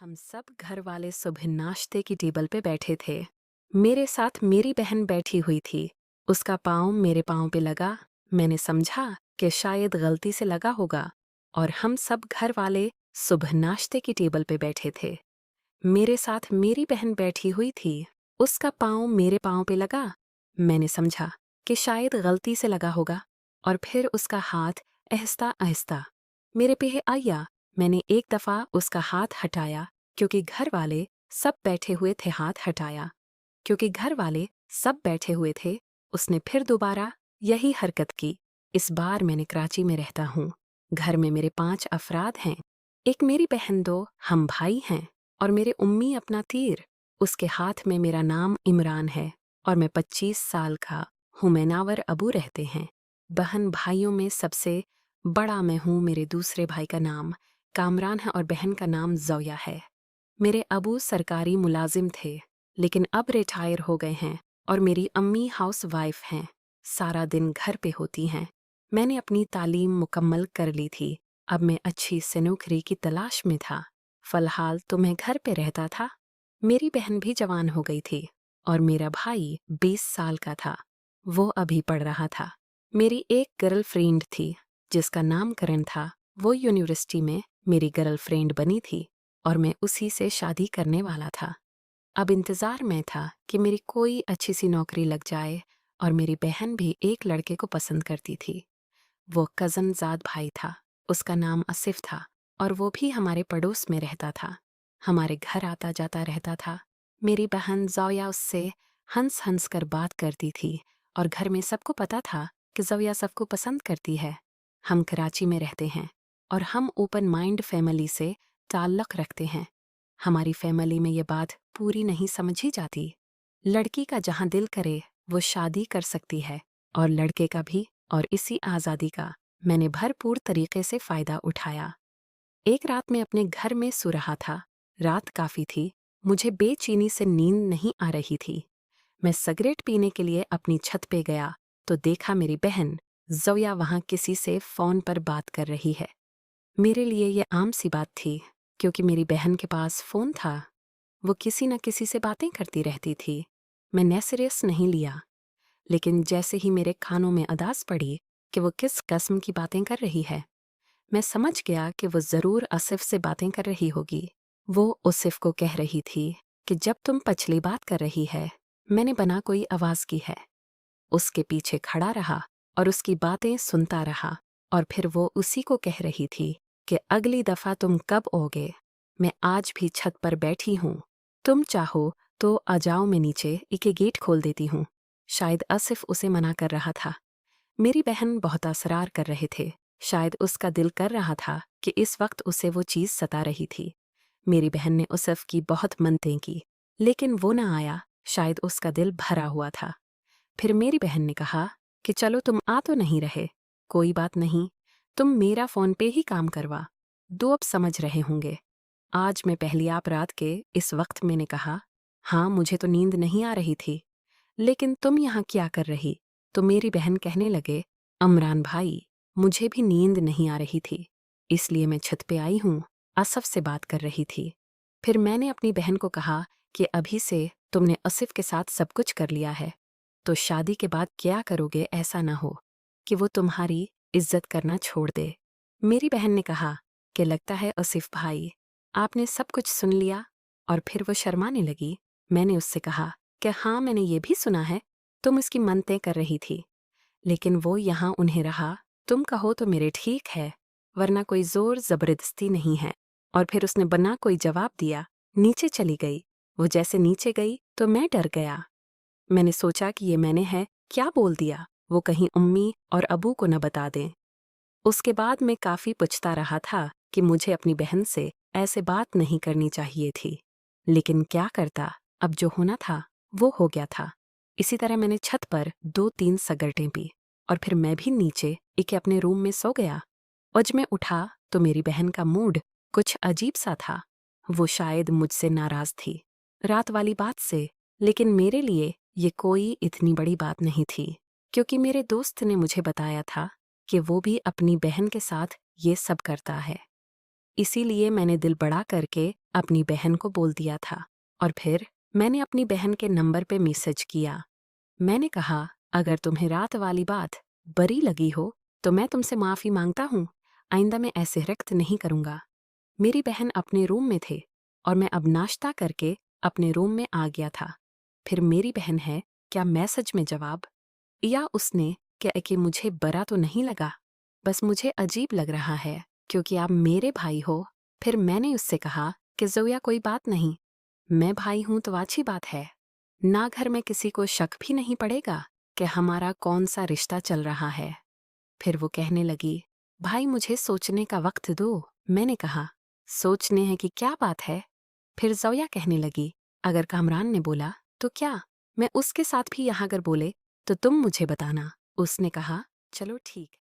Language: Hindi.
हम सब घर वाले सुबह नाश्ते की टेबल पे बैठे थे। मेरे साथ मेरी बहन बैठी हुई थी। उसका पाँव मेरे पाँव पे लगा। मैंने समझा कि शायद गलती से लगा होगा और हम सब घर वाले सुबह नाश्ते की टेबल पे बैठे थे। मेरे साथ मेरी बहन बैठी हुई थी। उसका पाँव मेरे पाँव पे लगा। मैंने समझा कि शायद गलती से लगा होगा और फिर उसका हाथ आहिस्ता आहिस्ता मेरे पे आया। मैंने एक दफा उसका हाथ हटाया क्योंकि घर वाले सब बैठे हुए थे। उसने फिर दोबारा यही हरकत की। इस बार मैंने कराची में रहता हूँ। घर में मेरे 5 अफराद हैं। एक मेरी बहन, 2 हम भाई हैं और मेरे उम्मी अपना तीर। उसके हाथ में मेरा नाम इमरान है और मैं 25 साल का हूँ। मैनावर अबू रहते हैं। बहन भाइयों में सबसे बड़ा मैं हूँ। मेरे दूसरे भाई का नाम कामरान है और बहन का नाम ज़ौया है। मेरे अबू सरकारी मुलाजिम थे लेकिन अब रिटायर हो गए हैं और मेरी अम्मी हाउस वाइफ हैं। सारा दिन घर पे होती हैं। मैंने अपनी तालीम मुकम्मल कर ली थी। अब मैं अच्छी से नौकरी की तलाश में था। फ़िलहाल तो मैं घर पे रहता था। मेरी बहन भी जवान हो गई थी और मेरा भाई 20 साल का था। वो अभी पढ़ रहा था। मेरी एक गर्लफ्रेंड थी जिसका नामकरण था। वो यूनिवर्सिटी में मेरी गर्लफ्रेंड बनी थी और मैं उसी से शादी करने वाला था। अब इंतज़ार में था कि मेरी कोई अच्छी सी नौकरी लग जाए और मेरी बहन भी एक लड़के को पसंद करती थी। वो कज़न ज़ाद भाई था। उसका नाम आसिफ था और वो भी हमारे पड़ोस में रहता था। हमारे घर आता जाता रहता था। मेरी बहन ज़ौया उससे हंस हंस कर बात करती थी और घर में सबको पता था कि ज़ौया सबको पसंद करती है। हम कराची में रहते हैं और हम ओपन माइंड फैमिली से ताल्लुक़ रखते हैं। हमारी फैमिली में ये बात पूरी नहीं समझी जाती। लड़की का जहाँ दिल करे वो शादी कर सकती है और लड़के का भी, और इसी आज़ादी का मैंने भरपूर तरीके से फ़ायदा उठाया। एक रात मैं अपने घर में सो रहा था। रात काफ़ी थी। मुझे बेचैनी से नींद नहीं आ रही थी। मैं सिगरेट पीने के लिए अपनी छत पे गया तो देखा मेरी बहन ज़ौया वहाँ किसी से फ़ोन पर बात कर रही है। मेरे लिए ये आम सी बात थी क्योंकि मेरी बहन के पास फ़ोन था। वो किसी न किसी से बातें करती रहती थी। मैंने सीरियस नहीं लिया, लेकिन जैसे ही मेरे कानों में आवाज़ पड़ी कि वो किस किस्म की बातें कर रही है, मैं समझ गया कि वो ज़रूर आसिफ से बातें कर रही होगी। वो आसिफ को कह रही थी कि जब तुम पिछली बात कर रही है, मैंने बिना कोई आवाज़ की है। उसके पीछे खड़ा रहा और उसकी बातें सुनता रहा और फिर वो उसी को कह रही थी कि अगली दफ़ा तुम कब आओगे? मैं आज भी छत पर बैठी हूँ। तुम चाहो तो आ जाओ, मैं नीचे इके गेट खोल देती हूँ। शायद आसिफ उसे मना कर रहा था। मेरी बहन बहुत असरार कर रहे थे। शायद उसका दिल कर रहा था कि इस वक्त उसे वो चीज़ सता रही थी। मेरी बहन ने आसिफ की बहुत मन्नतें की, लेकिन वो ना आया। शायद उसका दिल भरा हुआ था। फिर मेरी बहन ने कहा कि चलो तुम आ तो नहीं रहे, कोई बात नहीं, तुम मेरा फ़ोन पे ही काम करवा दो। अब समझ रहे होंगे। आज मैं पहली आप रात के इस वक्त मैंने कहा, हाँ मुझे तो नींद नहीं आ रही थी, लेकिन तुम यहाँ क्या कर रही? तो मेरी बहन कहने लगे, अमरान भाई, मुझे भी नींद नहीं आ रही थी, इसलिए मैं छत पे आई हूँ, आसिफ से बात कर रही थी। फिर मैंने अपनी बहन को कहा कि अभी से तुमने आसिफ के साथ सब कुछ कर लिया है, तो शादी के बाद क्या करोगे? ऐसा ना हो कि वो तुम्हारी इज्जत करना छोड़ दे। मेरी बहन ने कहा कि लगता है आसिफ भाई, आपने सब कुछ सुन लिया, और फिर वो शर्माने लगी। मैंने उससे कहा कि हाँ मैंने ये भी सुना है, तुम इसकी मन्नतें कर रही थी, लेकिन वो यहाँ उन्हें रहा। तुम कहो तो मेरे ठीक है, वरना कोई जोर जबरदस्ती नहीं है। और फिर उसने बिना कोई जवाब दिया नीचे चली गई। वो जैसे नीचे गई तो मैं डर गया। मैंने सोचा कि ये मैंने है क्या बोल दिया, वो कहीं उम्मी और अबू को न बता दें। उसके बाद मैं काफ़ी पूछता रहा था कि मुझे अपनी बहन से ऐसे बात नहीं करनी चाहिए थी, लेकिन क्या करता, अब जो होना था वो हो गया था। इसी तरह मैंने छत पर 2-3 सिगरेटें पी और फिर मैं भी नीचे एक अपने रूम में सो गया। आज मैं उठा तो मेरी बहन का मूड कुछ अजीब सा था। वो शायद मुझसे नाराज़ थी रात वाली बात से, लेकिन मेरे लिए ये कोई इतनी बड़ी बात नहीं थी, क्योंकि मेरे दोस्त ने मुझे बताया था कि वो भी अपनी बहन के साथ ये सब करता है। इसीलिए मैंने दिल बड़ा करके अपनी बहन को बोल दिया था और फिर मैंने अपनी बहन के नंबर पे मैसेज किया। मैंने कहा, अगर तुम्हें रात वाली बात बुरी लगी हो तो मैं तुमसे माफ़ी मांगता हूँ। आइंदा मैं ऐसे हरकत नहीं करूँगा। मेरी बहन अपने रूम में थे और मैं अब नाश्ता करके अपने रूम में आ गया था। फिर मेरी बहन है, क्या मैसेज में जवाब या उसने क्या कि मुझे बुरा तो नहीं लगा, बस मुझे अजीब लग रहा है क्योंकि आप मेरे भाई हो। फिर मैंने उससे कहा कि ज़ोया कोई बात नहीं, मैं भाई हूं तो अच्छी बात है ना, घर में किसी को शक भी नहीं पड़ेगा कि हमारा कौन सा रिश्ता चल रहा है। फिर वो कहने लगी, भाई मुझे सोचने का वक्त दो। मैंने कहा, सोचने है कि क्या बात है। फिर ज़ोया कहने लगी, अगर कामरान ने बोला तो क्या मैं उसके साथ भी यहाँ अगर बोले तो तुम मुझे बताना। उसने कहा, चलो ठीक।